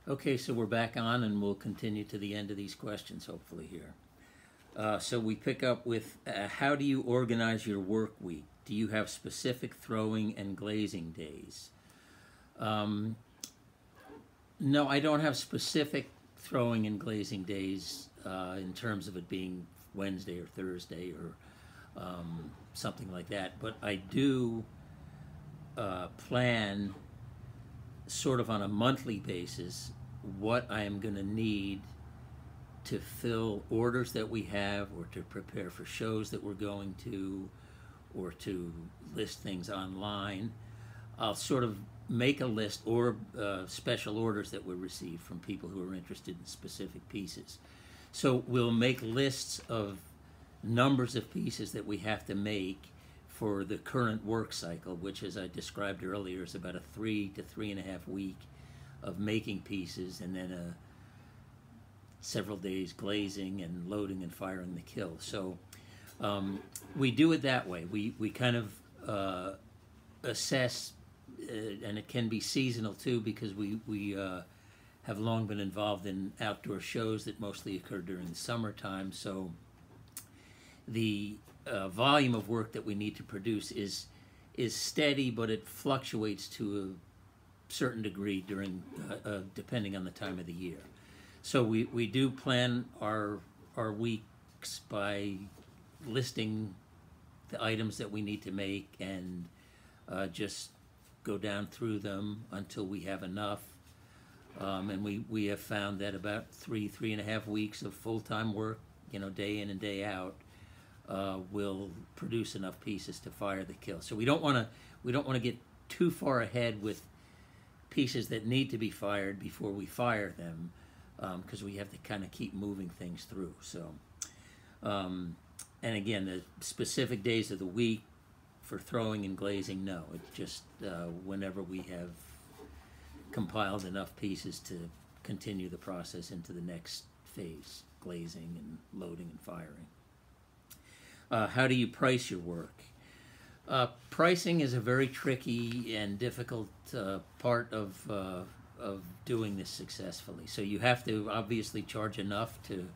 Okay, so we're back on and we'll continue to the end of these questions, hopefully, here. So we pick up with how do you organize your work week? Do you have specific throwing and glazing days? No, I don't have specific throwing and glazing days in terms of it being Wednesday or Thursday or something like that. But I do plan sort of on a monthly basis what I am going to need to fill orders that we have, or to prepare for shows that we're going to, or to list things online. I'll sort of make a list, or special orders that we receive from people who are interested in specific pieces. So we'll make lists of numbers of pieces that we have to make for the current work cycle, which, as I described earlier, is about a 3 to 3.5 week of making pieces, and then several days glazing and loading and firing the kill. So we do it that way. We kind of assess, and it can be seasonal too, because we have long been involved in outdoor shows that mostly occur during the summertime. So the volume of work that we need to produce is steady, but it fluctuates to a certain degree during depending on the time of the year. So we do plan our weeks by listing the items that we need to make, and just go down through them until we have enough. And we have found that about 3.5 weeks of full-time work, day in and day out, will produce enough pieces to fire the kill. So we don't want to get too far ahead with pieces that need to be fired before we fire them, because we have to kind of keep moving things through. So, and again, the specific days of the week for throwing and glazing, no. It's just whenever we have compiled enough pieces to continue the process into the next phase, glazing and loading and firing. How do you price your work? Pricing is a very tricky and difficult part of doing this successfully. So you have to obviously charge enough to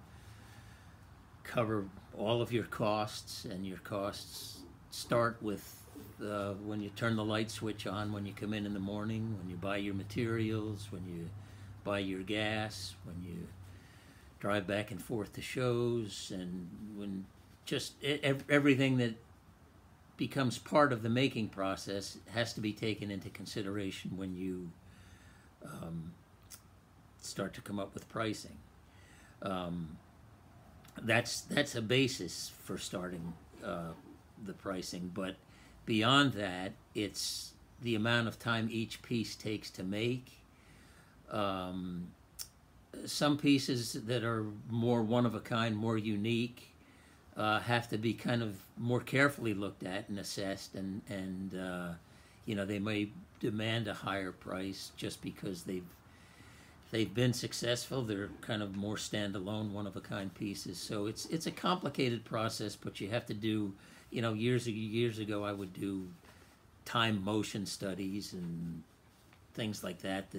cover all of your costs, and your costs start with when you turn the light switch on, when you come in the morning, when you buy your materials, when you buy your gas, when you drive back and forth to shows, and when just everything that becomes part of the making process has to be taken into consideration when you start to come up with pricing. That's a basis for starting the pricing, but beyond that, it's the amount of time each piece takes to make. Some pieces that are more one-of-a-kind, more unique, have to be kind of more carefully looked at and assessed, and they may demand a higher price just because they've been successful. They're kind of more standalone, one-of-a-kind pieces. So it's a complicated process, but you have to do, years ago I would do time motion studies and things like that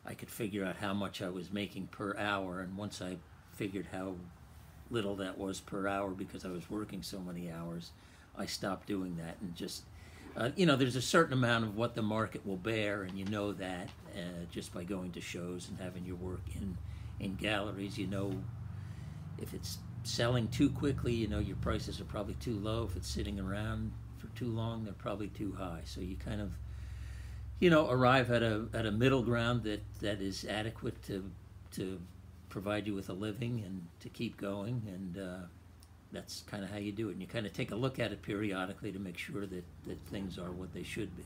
I could figure out how much I was making per hour, and once I figured how little that was per hour because I was working so many hours, I stopped doing that, and just there's a certain amount of what the market will bear, and that just by going to shows and having your work in galleries. If it's selling too quickly, your prices are probably too low. If it's sitting around for too long, they're probably too high. So you kind of arrive at a middle ground that is adequate to provide you with a living and to keep going, and that's kind of how you do it. And you kind of take a look at it periodically to make sure that things are what they should be.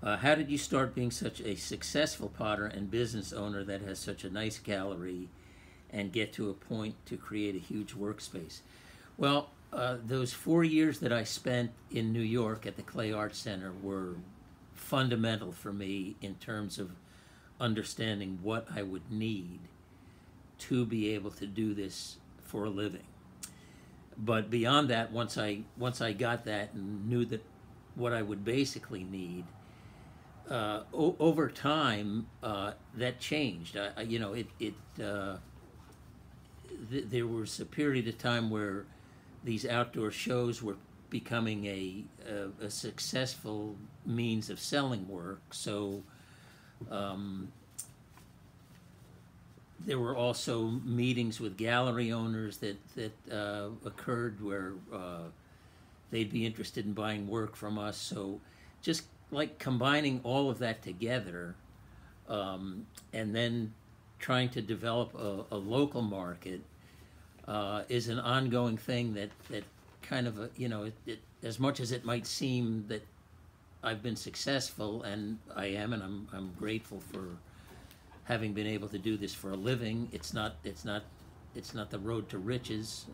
How did you start being such a successful potter and business owner that has such a nice gallery and get to a point to create a huge workspace? Well, those 4 years that I spent in New York at the Clay Arts Center were fundamental for me in terms of understanding what I would need to be able to do this for a living. But beyond that, once I got that and knew that what I would basically need, over time, that changed. There was a period of time where these outdoor shows were becoming a successful means of selling work. So there were also meetings with gallery owners that occurred where they'd be interested in buying work from us. So just like combining all of that together, and then trying to develop a local market is an ongoing thing that kind of, as much as it might seem that I've been successful, and I am, and I'm grateful for having been able to do this for a living. It's not the road to riches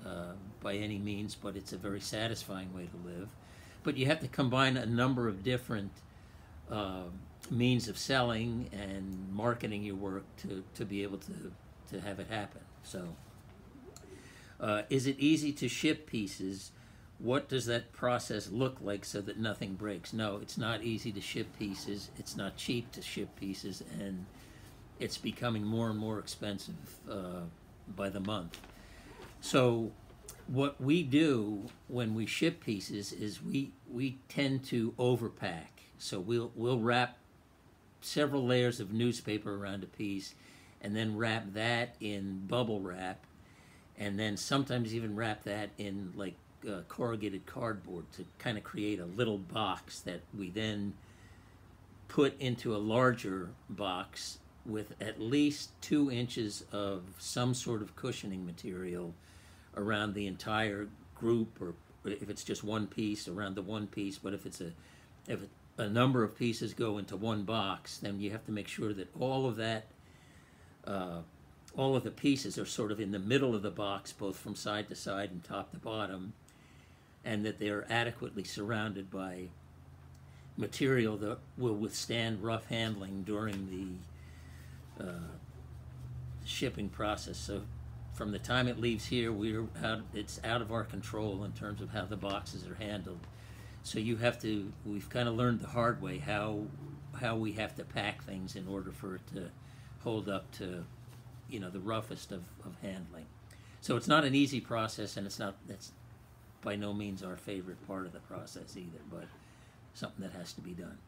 by any means, but it's a very satisfying way to live. But you have to combine a number of different means of selling and marketing your work to be able to have it happen. So, is it easy to ship pieces? What does that process look like so that nothing breaks? No, it's not easy to ship pieces. It's not cheap to ship pieces, and it's becoming more and more expensive by the month. So what we do when we ship pieces is we tend to overpack. So we'll wrap several layers of newspaper around a piece, and then wrap that in bubble wrap, and then sometimes even wrap that in like corrugated cardboard to kind of create a little box that we then put into a larger box with at least 2 inches of some sort of cushioning material around the entire group, or if it's just one piece, around the one piece. But if a number of pieces go into one box, then you have to make sure that all of that, all of the pieces are sort of in the middle of the box, both from side to side and top to bottom, and that they're adequately surrounded by material that will withstand rough handling during the shipping process. So from the time it leaves here, it's out of our control in terms of how the boxes are handled. So we've kind of learned the hard way how we have to pack things in order for it to hold up to, the roughest of handling. So it's not an easy process, and that's by no means our favorite part of the process either, but something that has to be done.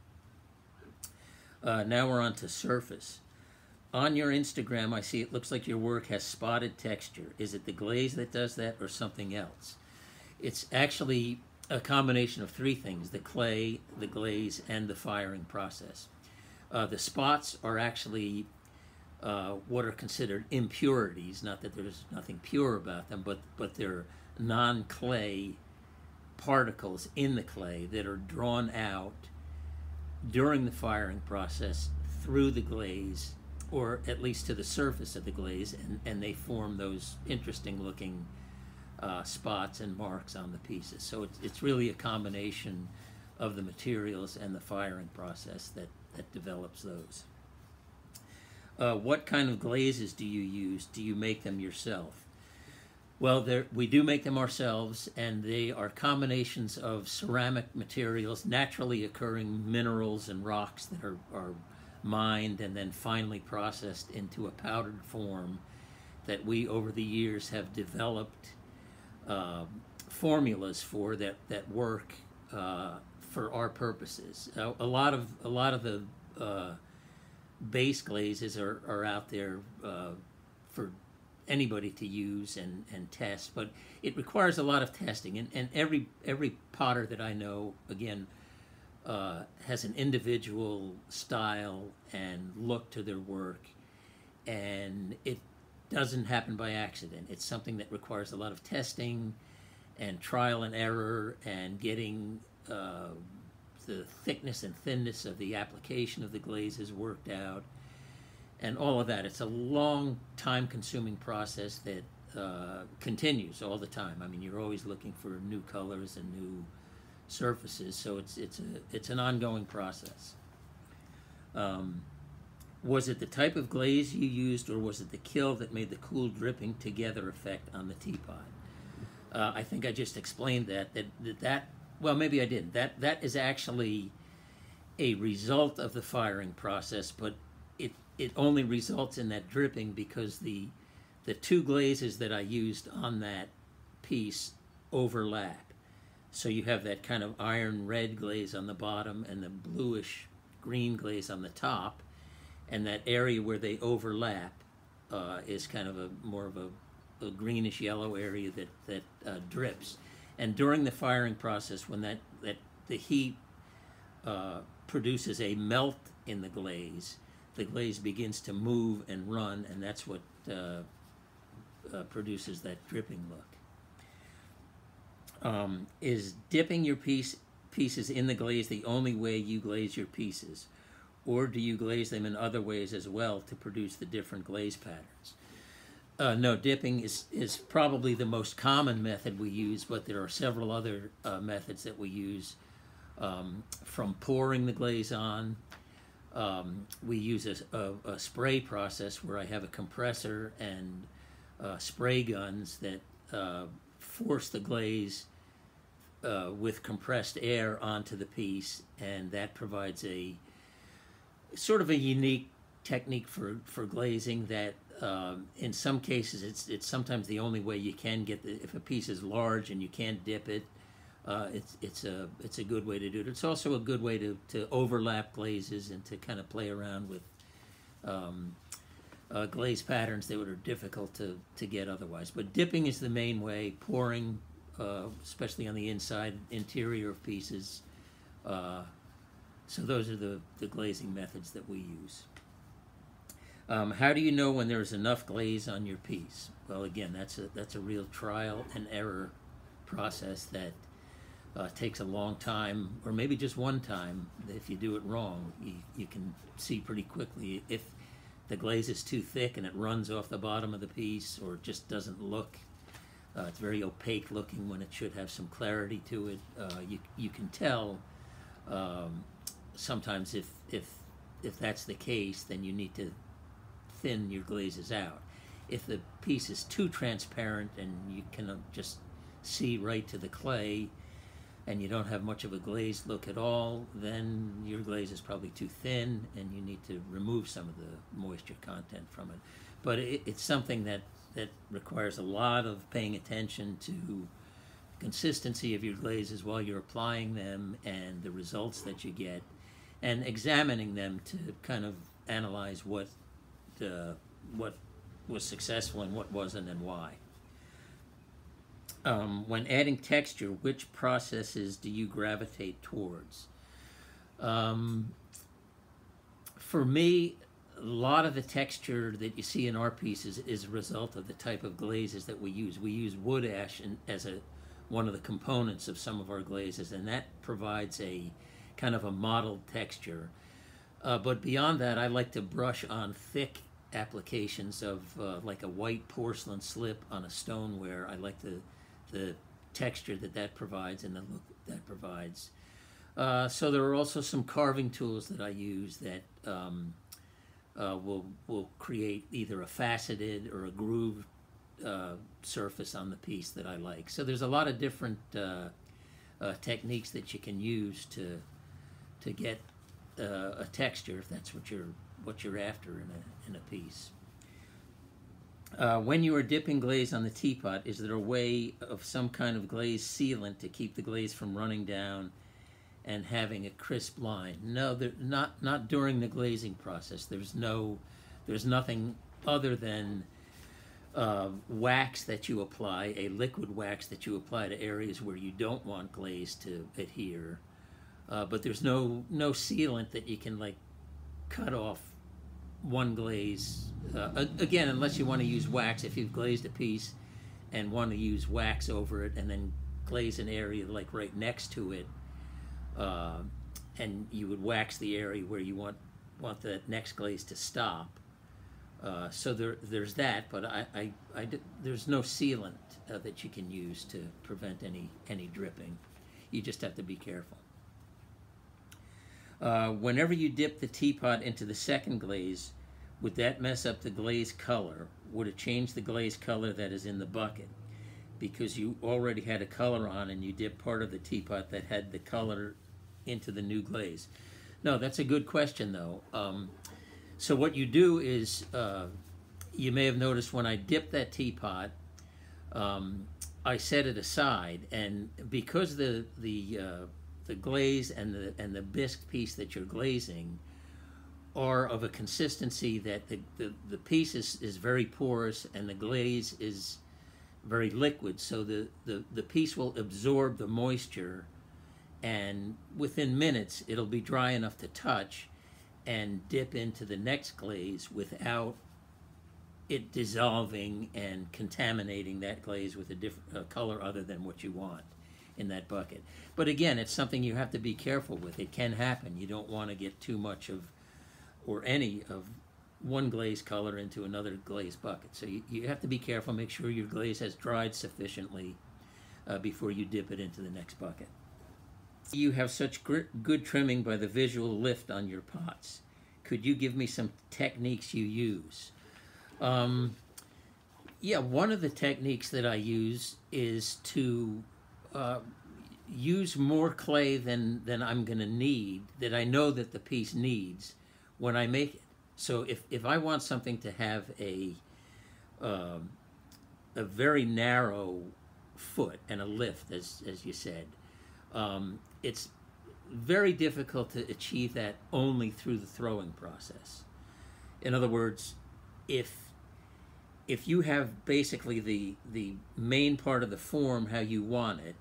Now we're on to surface. On your Instagram, I see it looks like your work has spotted texture. Is it the glaze that does that, or something else? It's actually a combination of 3 things: the clay, the glaze, and the firing process. The spots are actually what are considered impurities. Not that there's nothing pure about them, but they're non-clay particles in the clay that are drawn out during the firing process through the glaze, or at least to the surface of the glaze, and they form those interesting looking spots and marks on the pieces. So it's really a combination of the materials and the firing process that develops those. What kind of glazes do you use? Do you make them yourself? Well, we do make them ourselves, and they are combinations of ceramic materials, naturally occurring minerals and rocks that are mined and then finally processed into a powdered form that we over the years have developed formulas for that work for our purposes. A lot of the base glazes are out there for anybody to use and test, but it requires a lot of testing, and every potter that I know, again, has an individual style and look to their work, and it doesn't happen by accident. It's something that requires a lot of testing and trial and error and getting the thickness and thinness of the application of the glazes worked out and all of that. It's a long, time-consuming process that continues all the time. I mean, you're always looking for new colors and new surfaces, so it's an ongoing process. Was it the type of glaze you used, or was it the kiln that made the cool dripping together effect on the teapot? I think I just explained that well, maybe I did. That is actually a result of the firing process, but it only results in that dripping because the two glazes that I used on that piece overlap. So you have that kind of iron red glaze on the bottom and the bluish green glaze on the top, and that area where they overlap is kind of more of a greenish yellow area that drips. And during the firing process, when the heat produces a melt in the glaze begins to move and run, and that's what produces that dripping look. Is dipping your pieces in the glaze the only way you glaze your pieces, or do you glaze them in other ways as well to produce the different glaze patterns? No, dipping is probably the most common method we use, but there are several other methods that we use, from pouring the glaze on. We use a spray process where I have a compressor and spray guns that force the glaze with compressed air onto the piece, and that provides a sort of a unique technique for glazing that in some cases it's sometimes the only way you can get if a piece is large and you can't dip it, it's a good way to do it. It's also a good way to overlap glazes and to kind of play around with glaze patterns that are difficult to get otherwise. But dipping is the main way. Pouring, especially on the interior of pieces. So those are the glazing methods that we use. How do you know when there's enough glaze on your piece? Well, again, that's a real trial and error process that takes a long time, or maybe just one time. If you do it wrong, you can see pretty quickly if the glaze is too thick and it runs off the bottom of the piece, or it just doesn't look. It's very opaque looking when it should have some clarity to it. You can tell sometimes if that's the case, then you need to thin your glazes out. If the piece is too transparent and you can just see right to the clay and you don't have much of a glazed look at all, then your glaze is probably too thin and you need to remove some of the moisture content from it. But it's something that requires a lot of paying attention to consistency of your glazes while you're applying them and the results that you get, and examining them to kind of analyze what was successful and what wasn't, and why. When adding texture, which processes do you gravitate towards? For me, a lot of the texture that you see in our pieces is a result of the type of glazes that we use. We use wood ash as one of the components of some of our glazes, and that provides a kind of a mottled texture. But beyond that, I like to brush on thick applications of like a white porcelain slip on a stoneware. I like the texture that provides and the look that provides. So there are also some carving tools that I use that will create either a faceted or a grooved surface on the piece that I like. So there's a lot of different techniques that you can use to get a texture, if that's what you're after in a piece. When you are dipping glaze on the teapot, is there a way of some kind of glaze sealant to keep the glaze from running down and having a crisp line? No, not during the glazing process. There's nothing other than wax that you apply, a liquid wax that you apply to areas where you don't want glaze to adhere. But there's no sealant that you can like cut off one glaze. Again, unless you want to use wax. If you've glazed a piece and want to use wax over it and then glaze an area like right next to it, and you would wax the area where you want the next glaze to stop. So there's that, but there's no sealant that you can use to prevent any dripping. You just have to be careful. Whenever you dip the teapot into the second glaze, would that mess up the glaze color? Would it change the glaze color that is in the bucket? Because you already had a color on and you dipped part of the teapot that had the color into the new glaze. No, that's a good question, though. So what you do is, you may have noticed when I dip that teapot, I set it aside, and because the glaze and the bisque piece that you're glazing are of a consistency that the piece is very porous and the glaze is very liquid, so the piece will absorb the moisture, and within minutes it'll be dry enough to touch and dip into the next glaze without it dissolving and contaminating that glaze with a different color other than what you want in that bucket. But again, it's something you have to be careful with. It can happen. You don't want to get too much of, or any of, one glaze color into another glaze bucket. So you have to be careful, make sure your glaze has dried sufficiently before you dip it into the next bucket. You have such good trimming by the visual lift on your pots. Could you give me some techniques you use? Yeah, one of the techniques that I use is to use more clay than I'm going to need, that I know that the piece needs when I make it. So if I want something to have a very narrow foot and a lift, as you said, it's very difficult to achieve that only through the throwing process. In other words, if you have basically the main part of the form how you want it,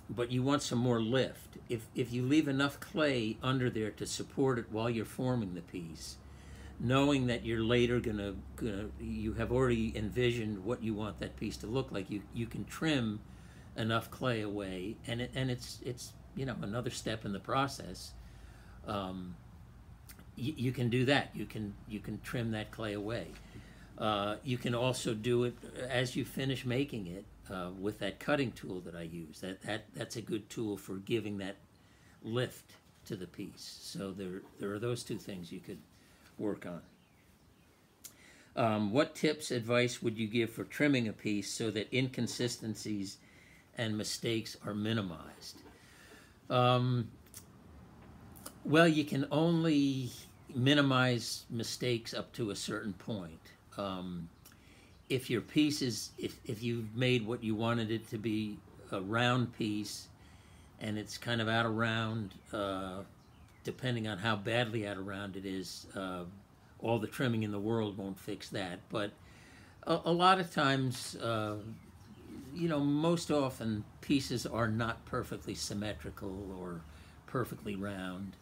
but you want some more lift, if you leave enough clay under there to support it while you're forming the piece, knowing that you're later you have already envisioned what you want that piece to look like, you can trim enough clay away, and it's another step in the process. You can do that. You can trim that clay away. You can also do it as you finish making it with that cutting tool that I use. That's a good tool for giving that lift to the piece. So there are those two things you could work on. What tips, advice would you give for trimming a piece so that inconsistencies and mistakes are minimized? Well, you can only minimize mistakes up to a certain point. If your piece is, if you've made what you wanted it to be a round piece and it's kind of out of round, depending on how badly out of round it is, all the trimming in the world won't fix that. But a lot of times, most often pieces are not perfectly symmetrical or perfectly round.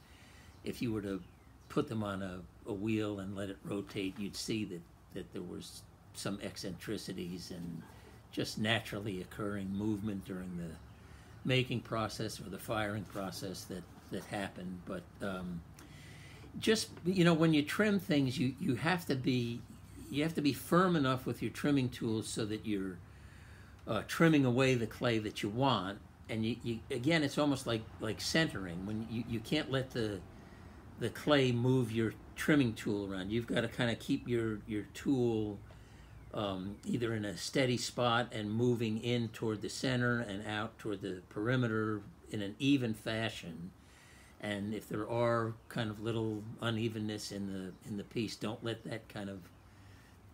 If you were to put them on a wheel and let it rotate, you'd see that there was some eccentricities and just naturally occurring movement during the making process or the firing process that happened. But just when you trim things, you have to be firm enough with your trimming tools so that you're trimming away the clay that you want. And you again, it's almost like centering. When you can't let the clay move your trimming tool around. You've got to kind of keep your tool either in a steady spot and moving in toward the center and out toward the perimeter in an even fashion. And if there are kind of little unevenness in the piece, don't let that kind of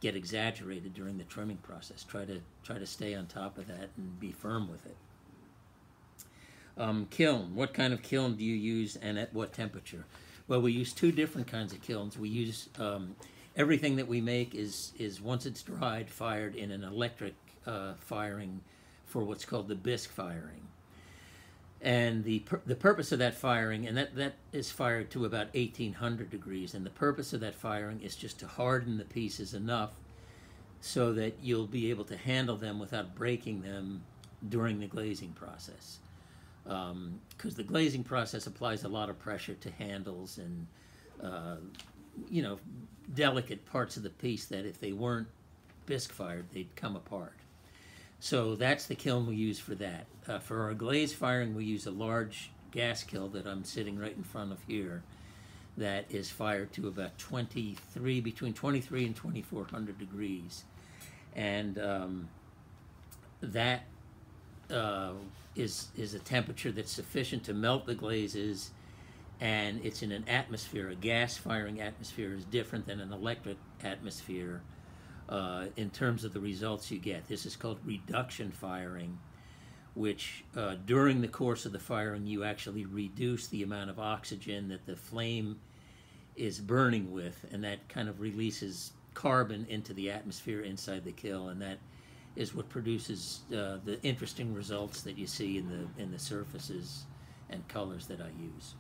get exaggerated during the trimming process. Try to stay on top of that and be firm with it. Kiln. What kind of kiln do you use and at what temperature? Well, we use two different kinds of kilns. We use everything that we make is once it's dried, fired in an electric firing for what's called the bisque firing. And the purpose of that firing, and that is fired to about 1800 degrees, and the purpose of that firing is just to harden the pieces enough so that you'll be able to handle them without breaking them during the glazing process. Because the glazing process applies a lot of pressure to handles and delicate parts of the piece that if they weren't bisque fired, they'd come apart. So that's the kiln we use for that. For our glaze firing, we use a large gas kiln that I'm sitting right in front of here that is fired to about between 23 and 2400 degrees. And that is a temperature that's sufficient to melt the glazes and it's in an atmosphere. A gas firing atmosphere is different than an electric atmosphere in terms of the results you get. This is called reduction firing, which during the course of the firing you actually reduce the amount of oxygen that the flame is burning with, and that kind of releases carbon into the atmosphere inside the kiln, and that is what produces the interesting results that you see in the surfaces and colors that I use.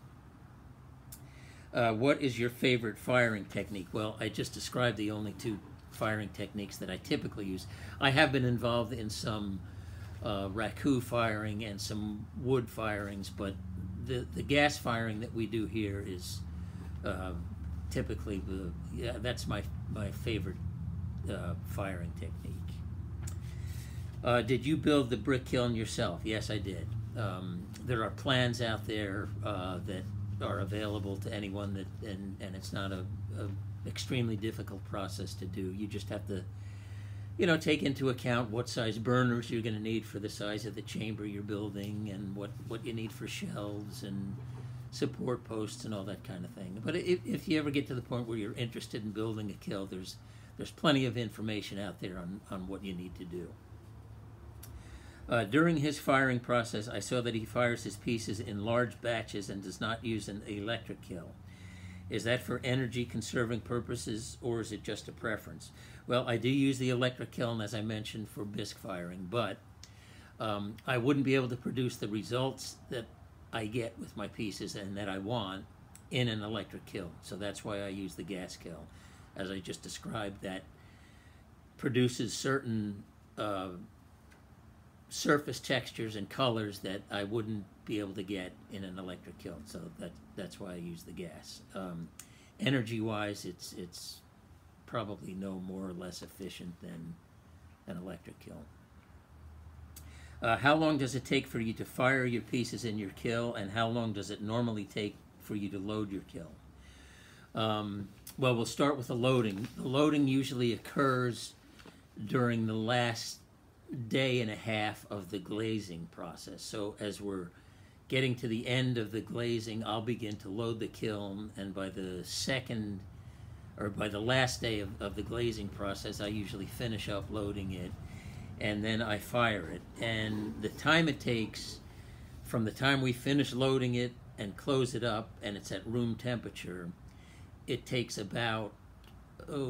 What is your favorite firing technique? Well, I just described the only two firing techniques that I typically use. I have been involved in some raku firing and some wood firings, but the gas firing that we do here is typically that's my favorite firing technique. Did you build the brick kiln yourself? Yes, I did. There are plans out there that are available to anyone, that and it's not a extremely difficult process to do. You just have to, take into account what size burners you're going to need for the size of the chamber you're building, and what you need for shelves and support posts and all that kind of thing. But if you ever get to the point where you're interested in building a kiln, there's plenty of information out there on what you need to do. During his firing process, I saw that he fires his pieces in large batches and does not use an electric kiln. Is that for energy conserving purposes, or is it just a preference? Well, I do use the electric kiln, as I mentioned, for bisque firing, but I wouldn't be able to produce the results that I get with my pieces and that I want in an electric kiln. So that's why I use the gas kiln. As I just described, that produces certain surface textures and colors that I wouldn't be able to get in an electric kiln. So that's why I use the gas. Energy-wise, it's probably no more or less efficient than an electric kiln. How long does it take for you to fire your pieces in your kiln, and how long does it normally take for you to load your kiln? Well, we'll start with the loading. The loading usually occurs during the last day and a half of the glazing process. So as we're getting to the end of the glazing, I'll begin to load the kiln, and by the last day of the glazing process, I usually finish up loading it, and then I fire it. And the time it takes from the time we finish loading it and close it up and it's at room temperature, it takes about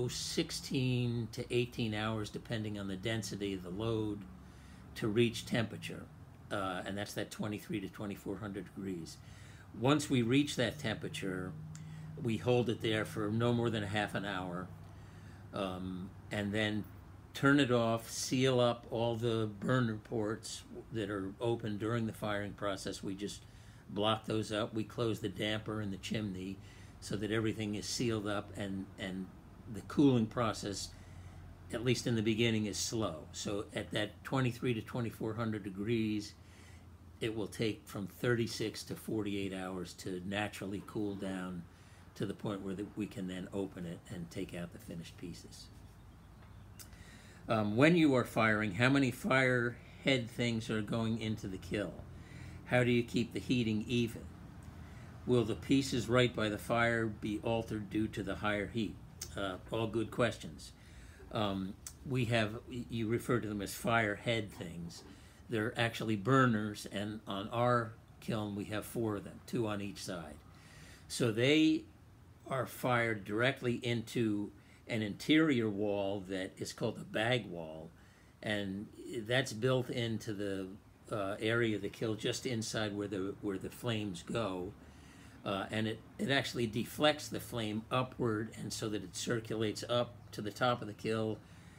16 to 18 hours, depending on the density of the load, to reach temperature, and that's that 23 to 2400 degrees. Once we reach that temperature, we hold it there for no more than a half an hour, and then turn it off, seal up all the burner ports that are open during the firing process. We just block those up. We close the damper in the chimney so that everything is sealed up, and the cooling process, at least in the beginning, is slow. So at that 23 to 2400 degrees, it will take from 36 to 48 hours to naturally cool down to the point where we can then open it and take out the finished pieces. When you are firing, how many fire head things are going into the kiln? How do you keep the heating even? Will the pieces right by the fire be altered due to the higher heat? All good questions. You refer to them as fire head things. They're actually burners, and on our kiln we have 4 of them, 2 on each side. So they are fired directly into an interior wall that is called a bag wall, and that's built into the area of the kiln just inside where the flames go. And it actually deflects the flame upward, and so that it circulates up to the top of the kiln,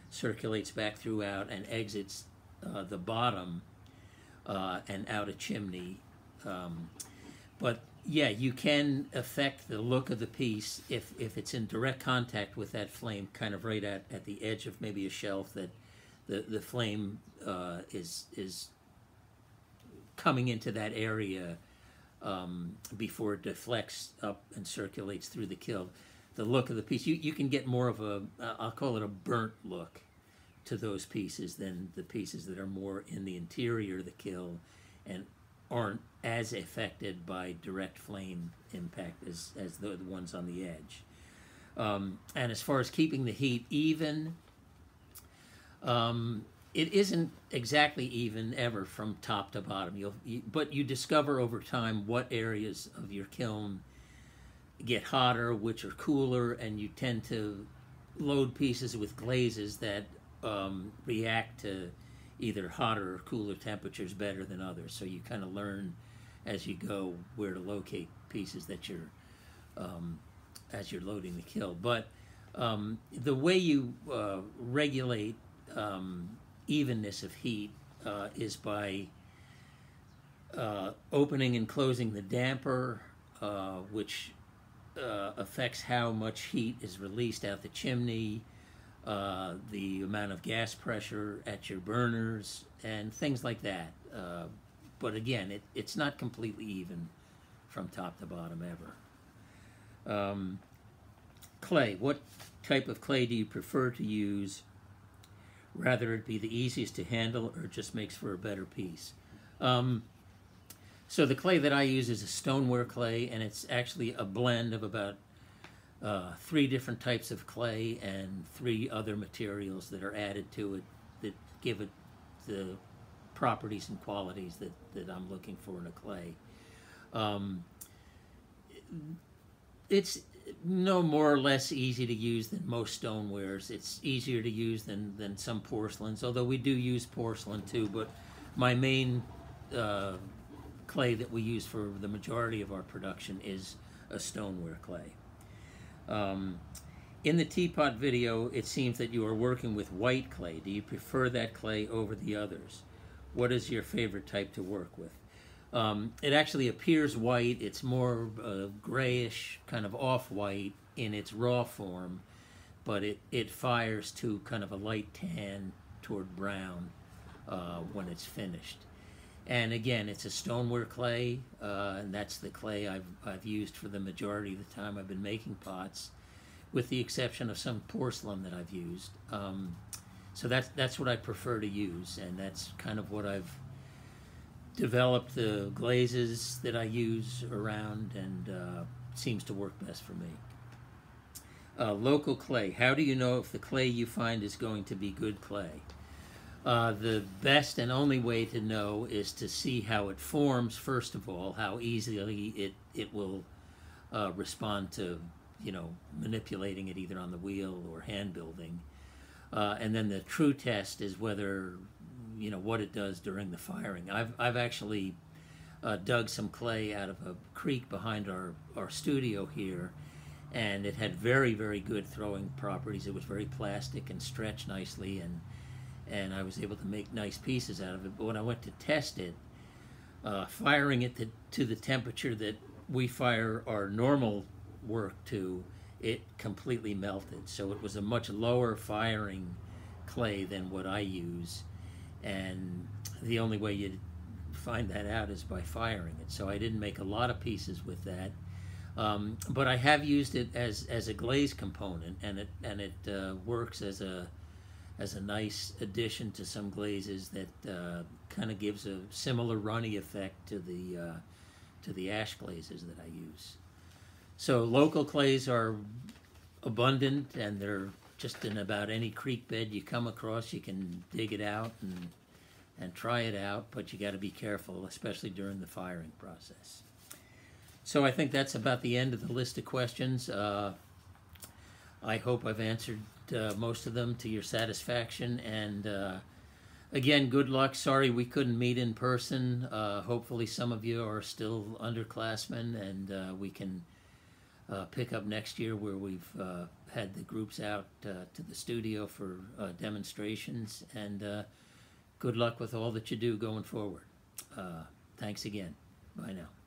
circulates back throughout, and exits the bottom and out a chimney. But yeah, you can affect the look of the piece if it's in direct contact with that flame, kind of right at the edge of maybe a shelf, that the flame is coming into that area before it deflects up and circulates through the kiln. The look of the piece, you can get more of a, I'll call it a burnt look to those pieces than the pieces that are more in the interior of the kiln and aren't as affected by direct flame impact as the ones on the edge. And as far as keeping the heat even, it isn't exactly even ever from top to bottom. But you discover over time what areas of your kiln get hotter, which are cooler, and you tend to load pieces with glazes that react to either hotter or cooler temperatures better than others. So you kind of learn as you go where to locate pieces that you're as you're loading the kiln. But the way you regulate evenness of heat is by opening and closing the damper, which affects how much heat is released out the chimney, the amount of gas pressure at your burners, and things like that. But again, it's not completely even from top to bottom ever. Clay. What type of clay do you prefer to use? Rather it be the easiest to handle or just makes for a better piece? So the clay that I use is a stoneware clay, and it's actually a blend of about 3 different types of clay and 3 other materials that are added to it that give it the properties and qualities that I'm looking for in a clay. It's no more or less easy to use than most stonewares. It's easier to use than some porcelains, although we do use porcelain too, but my main clay that we use for the majority of our production is a stoneware clay. In the teapot video, it seems that you are working with white clay. Do you prefer that clay over the others? What is your favorite type to work with? It actually appears white. It's more grayish, kind of off-white in its raw form, but it fires to kind of a light tan toward brown when it's finished. And again, it's a stoneware clay, and that's the clay I've used for the majority of the time I've been making pots, with the exception of some porcelain that I've used. So that's what I prefer to use, and that's kind of what I've developed the glazes that I use around, and seems to work best for me. Local clay. How do you know if the clay you find is going to be good clay? The best and only way to know is to see how it forms, first of all, how easily it will respond to, manipulating it either on the wheel or hand building. And then the true test is whether, what it does during the firing. I've actually dug some clay out of a creek behind our studio here, and it had very, very good throwing properties. It was very plastic and stretched nicely, and I was able to make nice pieces out of it. But when I went to test it, firing it to the temperature that we fire our normal work to, it completely melted. So it was a much lower firing clay than what I use, and the only way you'd find that out is by firing it. So I didn't make a lot of pieces with that, but I have used it as a glaze component, and it works as a nice addition to some glazes that kind of gives a similar runny effect to the ash glazes that I use. So local clays are abundant, and they're just in about any creek bed you come across. You can dig it out and try it out, but you got to be careful, especially during the firing process. So I think that's about the end of the list of questions. I hope I've answered most of them to your satisfaction, and again, good luck. Sorry we couldn't meet in person. Hopefully some of you are still underclassmen, and we can pick up next year, where we've had the groups out to the studio for demonstrations, and good luck with all that you do going forward. Thanks again. Bye now.